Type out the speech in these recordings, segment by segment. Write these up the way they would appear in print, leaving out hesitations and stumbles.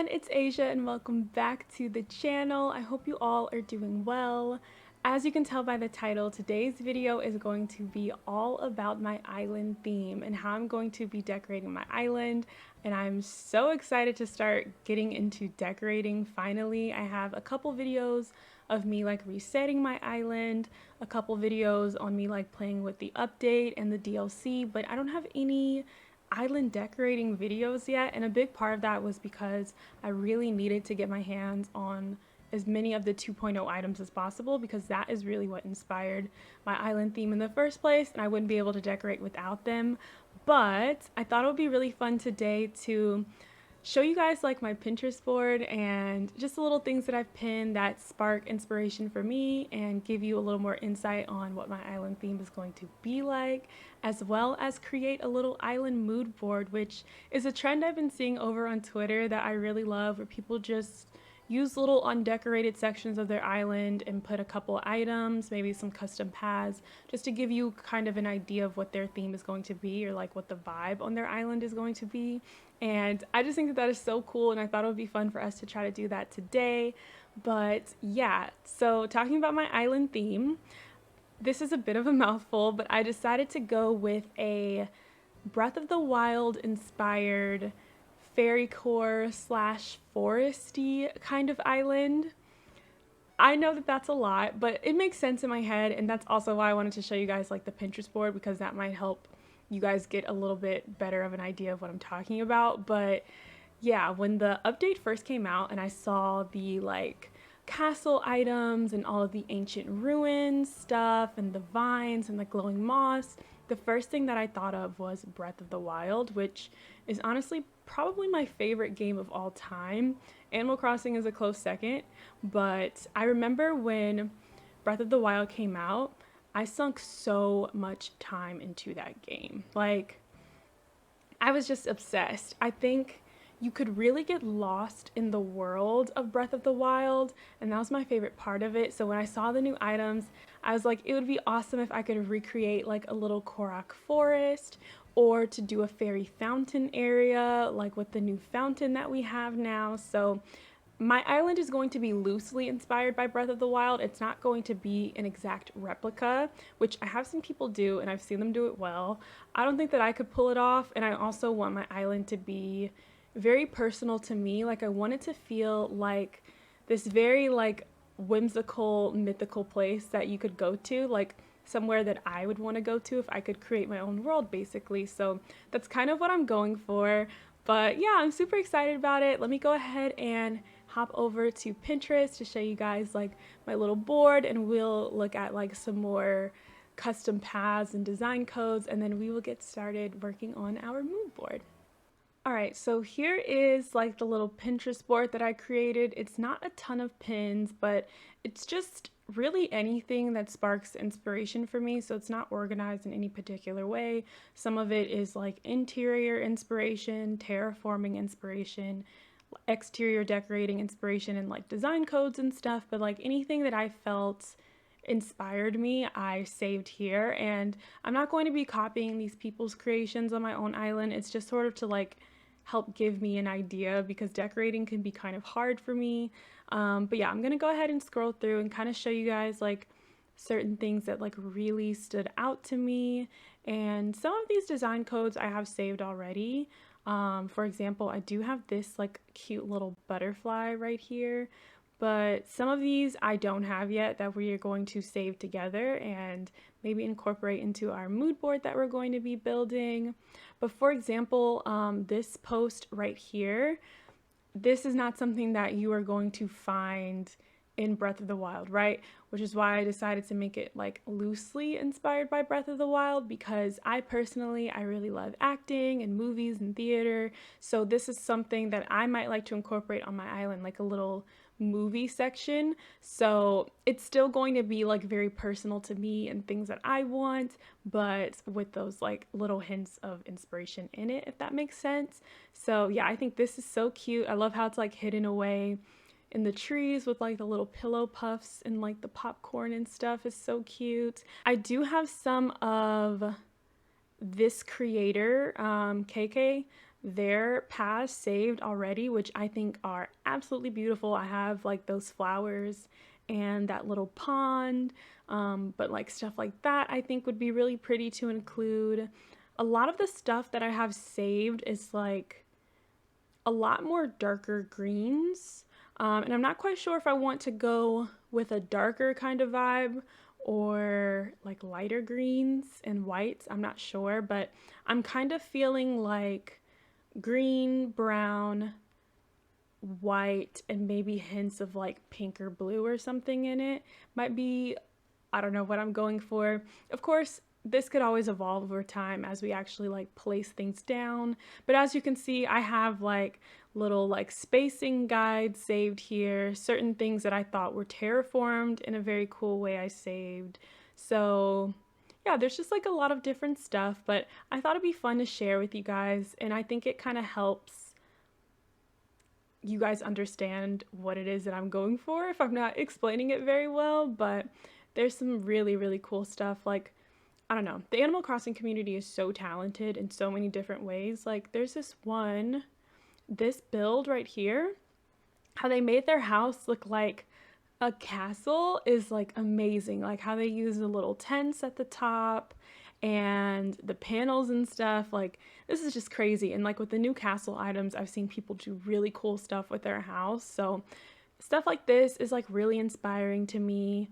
everyone, it's Asia and welcome back to the channel. I hope you all are doing well. As you can tell by the title, today's video is going to be all about my island theme and how I'm going to be decorating my island. And I'm so excited to start getting into decorating finally. I have a couple videos of me like resetting my island, a couple videos on me like playing with the update and the DLC, but I don't have any island decorating videos yet, and a big part of that was because I really needed to get my hands on as many of the 2.0 items as possible, because that is really what inspired my island theme in the first place, and I wouldn't be able to decorate without them. But I thought it would be really fun today to show you guys like my Pinterest board and just the little things that I've pinned that spark inspiration for me and give you a little more insight on what my island theme is going to be like, as well as create a little island mood board, which is a trend I've been seeing over on Twitter that I really love, where people just use little undecorated sections of their island and put a couple items, maybe some custom paths, just to give you kind of an idea of what their theme is going to be, or like what the vibe on their island is going to be. And I just think that that is so cool, and I thought it would be fun for us to try to do that today. But yeah, so talking about my island theme, this is a bit of a mouthful, but I decided to go with a Breath of the Wild inspired fairy core slash foresty kind of island. I know that that's a lot, but it makes sense in my head, and that's also why I wanted to show you guys like the Pinterest board, because that might help you guys get a little bit better of an idea of what I'm talking about. But yeah, when the update first came out and I saw the like castle items and all of the ancient ruins stuff and the vines and the glowing moss, the first thing that I thought of was Breath of the Wild, which is honestly probably my favorite game of all time. Animal Crossing is a close second, but I remember when Breath of the Wild came out, I sunk so much time into that game. Like, I was just obsessed. I think you could really get lost in the world of Breath of the Wild, and that was my favorite part of it. So when I saw the new items, I was like, it would be awesome if I could recreate like a little Korok forest, or to do a fairy fountain area, like with the new fountain that we have now. So my island is going to be loosely inspired by Breath of the Wild. It's not going to be an exact replica, which I have seen people do and I've seen them do it well. I don't think that I could pull it off, and I also want my island to be very personal to me. Like, I want it to feel like this very like whimsical, mythical place that you could go to, like somewhere that I would want to go to if I could create my own world, basically. So that's kind of what I'm going for. But yeah, I'm super excited about it. Let me go ahead and hop over to Pinterest to show you guys like my little board, and we'll look at like some more custom paths and design codes, and then we will get started working on our mood board. All right, so here is like the little Pinterest board that I created. It's not a ton of pins, but it's just really anything that sparks inspiration for me. So it's not organized in any particular way. Some of it is like interior inspiration, terraforming inspiration, exterior decorating inspiration, and like design codes and stuff. But like anything that I felt inspired me, I saved here. And I'm not going to be copying these people's creations on my own island. It's just sort of to like help give me an idea, because decorating can be kind of hard for me. But yeah, I'm gonna go ahead and scroll through and kind of show you guys like certain things that like really stood out to me. And some of these design codes I have saved already. For example, I do have this like cute little butterfly right here, but some of these I don't have yet that we are going to save together and maybe incorporate into our mood board that we're going to be building. But for example, this post right here, this is not something that you are going to find in Breath of the Wild, right? Which is why I decided to make it like loosely inspired by Breath of the Wild, because I really love acting and movies and theater. So this is something that I might like to incorporate on my island, like a little movie section. So it's still going to be like very personal to me and things that I want, but with those like little hints of inspiration in it, if that makes sense. So yeah, I think this is so cute. I love how it's like hidden away in the trees with like the little pillow puffs and like the popcorn and stuff is so cute. I do have some of this creator, KK, their paths saved already, which I think are absolutely beautiful. I have like those flowers and that little pond, but like stuff like that I think would be really pretty to include. A lot of the stuff that I have saved is like a lot more darker greens, and I'm not quite sure if I want to go with a darker kind of vibe or like lighter greens and whites. I'm not sure, but I'm kind of feeling like green, brown, white, and maybe hints of like pink or blue or something in it might be, I don't know what I'm going for. Of course, this could always evolve over time as we actually like place things down. But as you can see, I have like little like spacing guides saved here, certain things that I thought were terraformed in a very cool way I saved. So yeah, there's just like a lot of different stuff, but I thought it'd be fun to share with you guys, and I think it kind of helps you guys understand what it is that I'm going for if I'm not explaining it very well. But there's some really, really cool stuff. Like, I don't know, the Animal Crossing community is so talented in so many different ways. Like, there's this build right here, how they made their house look like a castle is like amazing. Like how they use the little tents at the top and the panels and stuff. Like, this is just crazy. And like with the new castle items, I've seen people do really cool stuff with their house. So stuff like this is like really inspiring to me.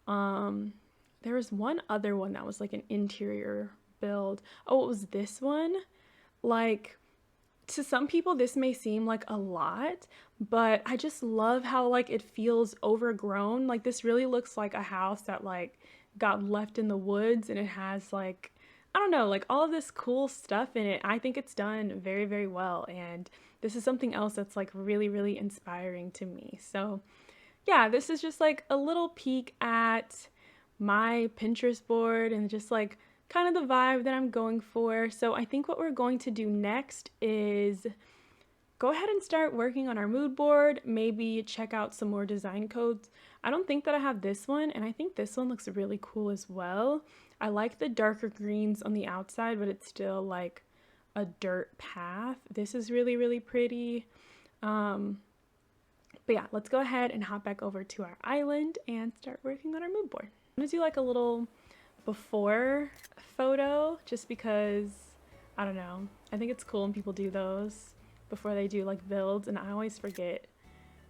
There was one other one that was like an interior build. Oh, it was this one. Like, to some people this may seem like a lot, but I just love how like it feels overgrown. Like, this really looks like a house that like got left in the woods, and it has like, I don't know, like all of this cool stuff in it. I think it's done very, very well, and this is something else that's like really, really inspiring to me. So yeah, this is just like a little peek at my Pinterest board and just like kind of the vibe that I'm going for. So I think what we're going to do next is go ahead and start working on our mood board, maybe check out some more design codes. I don't think that I have this one, and I think this one looks really cool as well. I like the darker greens on the outside, but it's still like a dirt path. This is really, really pretty. But yeah, let's go ahead and hop back over to our island and start working on our mood board. I'm gonna do like a little before photo just because, I don't know, I think it's cool when people do those before they do like builds, and I always forget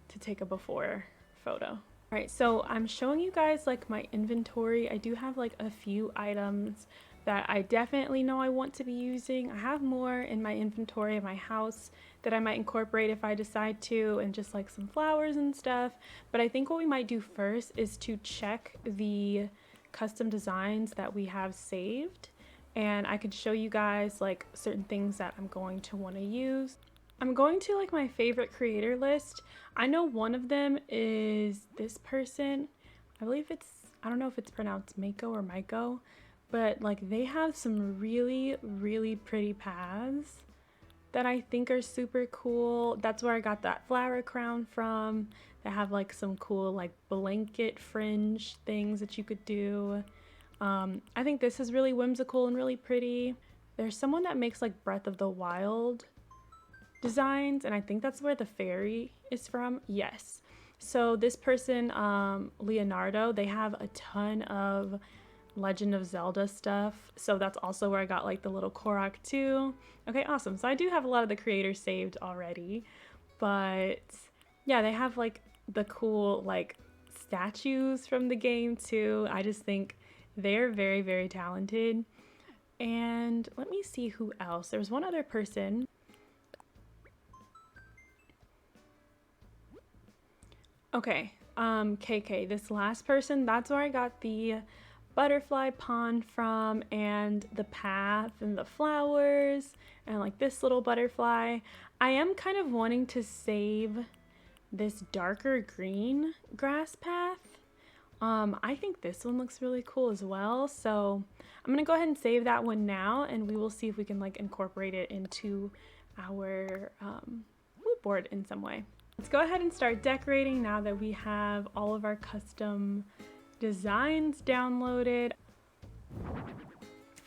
to take a before photo. All right, so I'm showing you guys like my inventory. I do have like a few items that I definitely know I want to be using. I have more in my inventory of my house that I might incorporate if I decide to, and just like some flowers and stuff. But I think what we might do first is to check the custom designs that we have saved, and I could show you guys like certain things that I'm going to want to use. I'm going to like my favorite creator list. I know one of them is this person. I believe I don't know if it's pronounced Mako or Maiko, but like they have some really, really pretty paths that I think are super cool. That's where I got that flower crown from. They have like some cool like blanket fringe things that you could do. I think this is really whimsical and really pretty. There's someone that makes like Breath of the Wild designs, and I think that's where the fairy is from. Yes. So this person, Leonardo, they have a ton of Legend of Zelda stuff, so that's also where I got like the little Korok too. Okay, awesome. So I do have a lot of the creators saved already, but yeah, they have like the cool like statues from the game too. I just think they're very, very talented. And let me see who else. There's one other person. Okay, KK, this last person, that's where I got the butterfly pond from, and the path and the flowers and like this little butterfly. I am kind of wanting to save this darker green grass path. I think this one looks really cool as well, so I'm gonna go ahead and save that one now, and we will see if we can like incorporate it into our mood board in some way. Let's go ahead and start decorating now that we have all of our custom designs downloaded.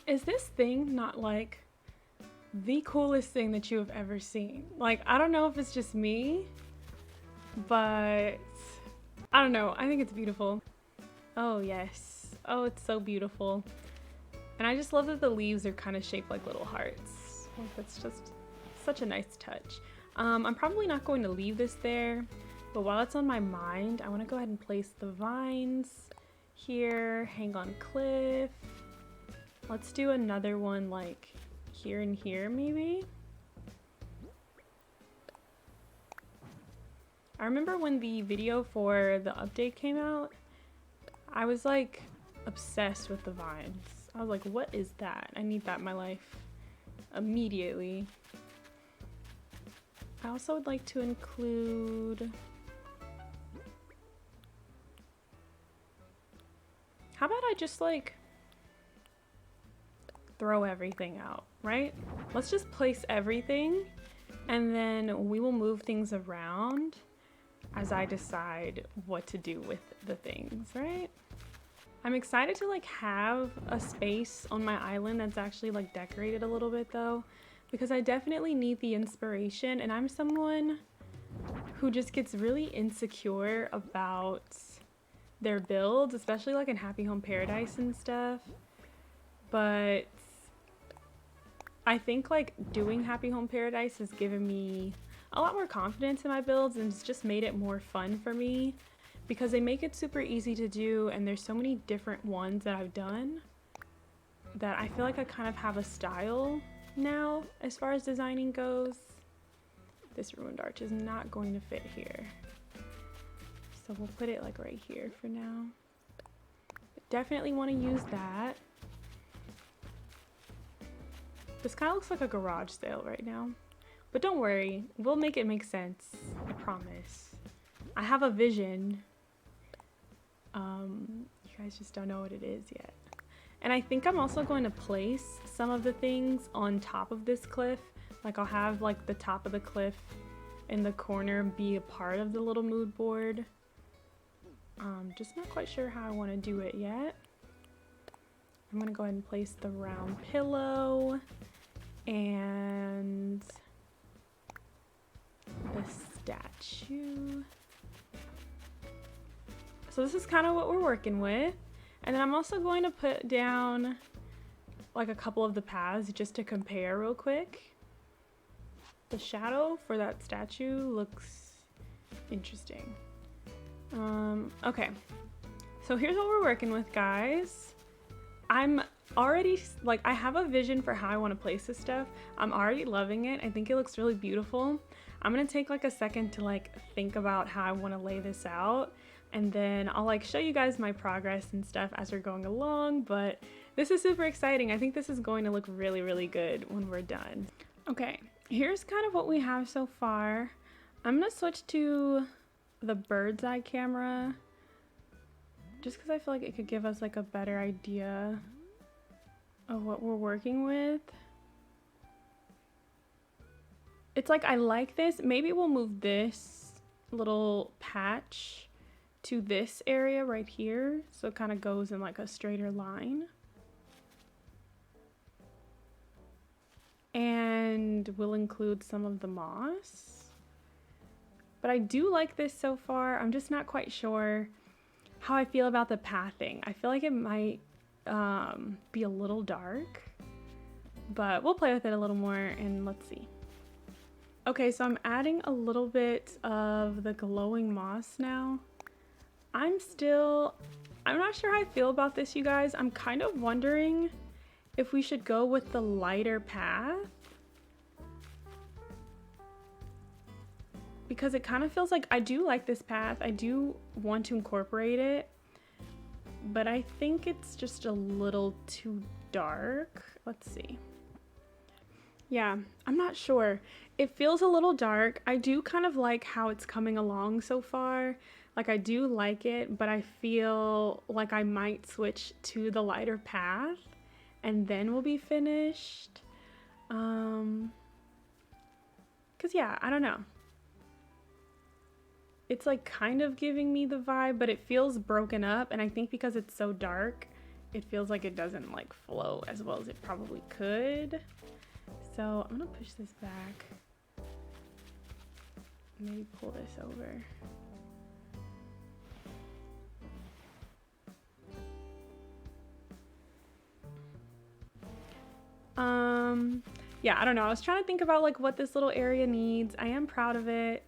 Is this thing not like the coolest thing that you have ever seen. Like, I don't know if it's just me, but I don't know. I think it's beautiful. Oh, yes. Oh, it's so beautiful. And I just love that the leaves are kind of shaped like little hearts. Like, that's just such a nice touch. I'm probably not going to leave this there, but while it's on my mind, I want to go ahead and place the vines here, hang on cliff. Let's do another one like here and here maybe. I remember when the video for the update came out, I was like obsessed with the vines. I was like, what is that? I need that in my life immediately. I also would like to include, how about I just like throw everything out, right? Let's just place everything and then we will move things around as I decide what to do with the things, right? I'm excited to like have a space on my island that's actually like decorated a little bit though, because I definitely need the inspiration, and I'm someone who just gets really insecure about their builds, especially like in Happy Home Paradise and stuff. But I think like doing Happy Home Paradise has given me a lot more confidence in my builds, and it's just made it more fun for me because they make it super easy to do, and there's so many different ones that I've done that I feel like I kind of have a style now as far as designing goes. This ruined arch is not going to fit here, so we'll put it like right here for now. But definitely want to use that. This kind of looks like a garage sale right now, but don't worry, we'll make it make sense, I promise. I have a vision. You guys just don't know what it is yet. And I think I'm also going to place some of the things on top of this cliff. Like I'll have like the top of the cliff in the corner be a part of the little mood board. Just not quite sure how I want to do it yet. I'm gonna go ahead and place the round pillow and the statue. So this is kind of what we're working with. And then I'm also going to put down like a couple of the paths just to compare real quick. The shadow for that statue looks interesting. Okay, so here's what we're working with, guys. I'm already like, I have a vision for how I want to place this stuff. I'm already loving it. I think it looks really beautiful. I'm gonna take like a second to like think about how I want to lay this out, and then I'll like show you guys my progress and stuff as we're going along. But this is super exciting. I think this is going to look really, really good when we're done. Okay, here's kind of what we have so far. I'm gonna switch to the bird's eye camera just because I feel like it could give us like a better idea of what we're working with. It's like, I like this. Maybe we'll move this little patch to this area right here, so it kind of goes in like a straighter line. And we'll include some of the moss. But I do like this so far. I'm just not quite sure how I feel about the pathing. I feel like it might be a little dark, but we'll play with it a little more and let's see. Okay, so I'm adding a little bit of the glowing moss now. I'm not sure how I feel about this, you guys. I'm kind of wondering if we should go with the lighter path, because it kind of feels like, I do like this path. I do want to incorporate it, but I think it's just a little too dark. Let's see. Yeah, I'm not sure. It feels a little dark. I do kind of like how it's coming along so far. Like, I do like it, but I feel like I might switch to the lighter path and then we'll be finished. 'Cause yeah, I don't know. It's like kind of giving me the vibe, but it feels broken up, and I think because it's so dark, it feels like it doesn't like flow as well as it probably could. So I'm gonna push this back. Maybe pull this over. Yeah, I don't know. I was trying to think about like what this little area needs. I am proud of it.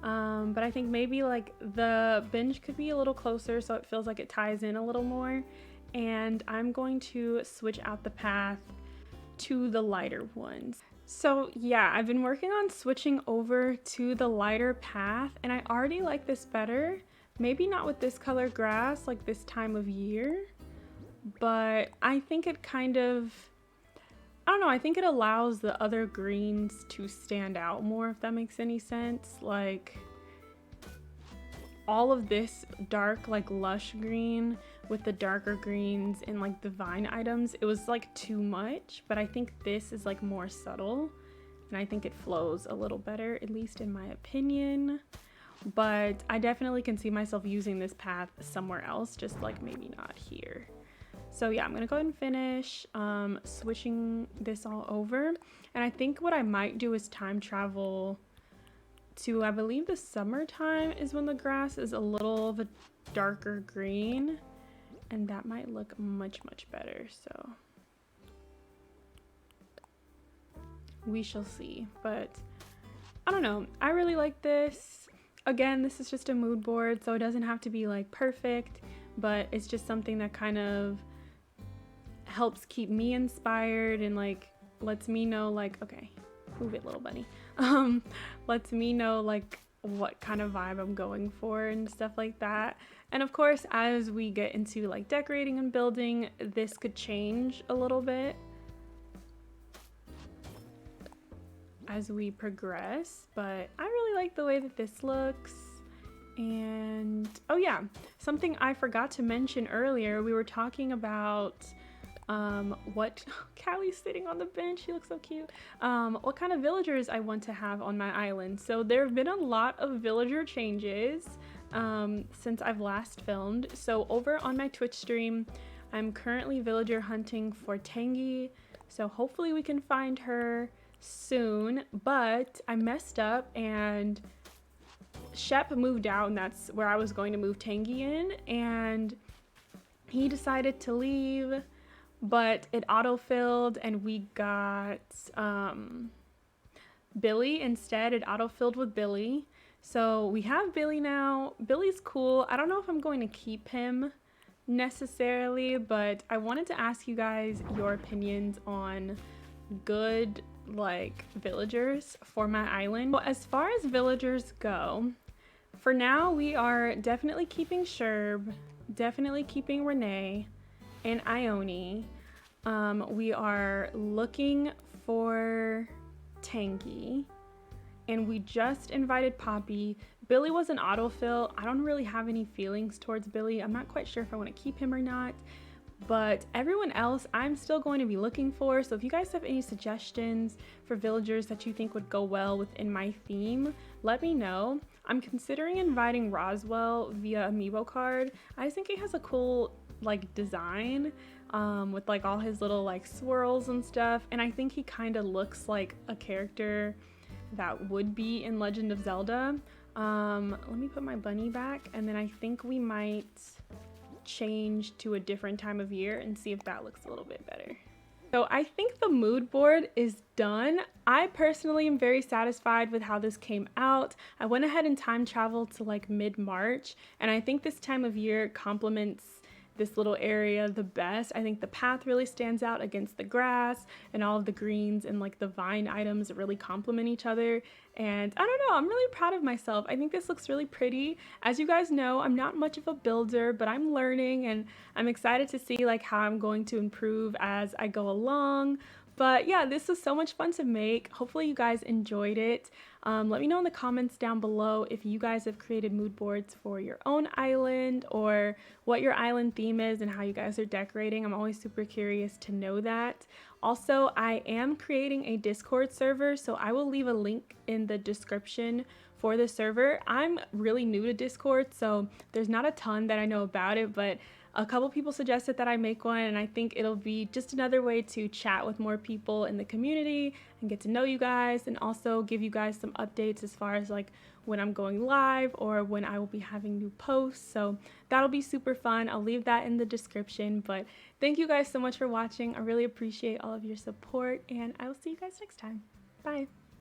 But I think maybe like the bench could be a little closer so it feels like it ties in a little more. And I'm going to switch out the path to the lighter ones. So yeah, I've been working on switching over to the lighter path and I already like this better. Maybe not with this color grass like this time of year, but I think it kind of, I don't know, I think it allows the other greens to stand out more, if that makes any sense. Like all of this dark, like lush green with the darker greens and like the vine items, it was like too much, but I think this is like more subtle and I think it flows a little better, at least in my opinion. But I definitely can see myself using this path somewhere else, just like maybe not here. So yeah, I'm gonna go ahead and finish switching this all over. And I think what I might do is time travel to, I believe the summertime is when the grass is a little of a darker green. And that might look much, much better, so we shall see. But I don't know, I really like this. Again, this is just a mood board, so it doesn't have to be like perfect, but it's just something that kind of helps keep me inspired and like lets me know like, okay, move it, little bunny. Lets me know like what kind of vibe I'm going for and stuff like that. And of course, as we get into like decorating and building, this could change a little bit as we progress, but I really like the way that this looks. And oh yeah, something I forgot to mention earlier, we were talking about what Callie's sitting on the bench, she looks so cute, what kind of villagers I want to have on my island. So there have been a lot of villager changes since I've last filmed. So over on my Twitch stream, I'm currently villager hunting for Tangy, so hopefully we can find her soon. But I messed up and Shep moved out, and that's where I was going to move Tangy in, and he decided to leave, but it autofilled and we got Billy instead. It autofilled with Billy. So we have Billy now. Billy's cool. I don't know if I'm going to keep him necessarily, but I wanted to ask you guys your opinions on good like villagers for my island. Well, as far as villagers go, for now we are definitely keeping Sherb, definitely keeping Renee and Ione. We are looking for Tangy, and we just invited Poppy. Billy was an autofill. I don't really have any feelings towards Billy. I'm not quite sure if I want to keep him or not, but everyone else I'm still going to be looking for. So if you guys have any suggestions for villagers that you think would go well within my theme, let me know. I'm considering inviting Roswell via amiibo card. I just think he has a cool like design with like all his little like swirls and stuff, and I think he kind of looks like a character that would be in Legend of Zelda. Let me put my bunny back, and then I think we might change to a different time of year and see if that looks a little bit better. So I think the mood board is done. I personally am very satisfied with how this came out. I went ahead and time traveled to like mid-March, and I think this time of year complements this little area the best. I think the path really stands out against the grass, and all of the greens and like the vine items really complement each other. And I don't know, I'm really proud of myself. I think this looks really pretty. As you guys know, I'm not much of a builder, but I'm learning, and I'm excited to see like how I'm going to improve as I go along. But yeah, this was so much fun to make. Hopefully you guys enjoyed it. Let me know in the comments down below if you guys have created mood boards for your own island, or what your island theme is and how you guys are decorating. I'm always super curious to know that. Also, I am creating a Discord server, so I will leave a link in the description for the server. I'm really new to Discord, so there's not a ton that I know about it, but a couple people suggested that I make one, and I think it'll be just another way to chat with more people in the community and get to know you guys, and also give you guys some updates as far as like when I'm going live or when I will be having new posts. So that'll be super fun. I'll leave that in the description. But thank you guys so much for watching. I really appreciate all of your support, and I will see you guys next time. Bye.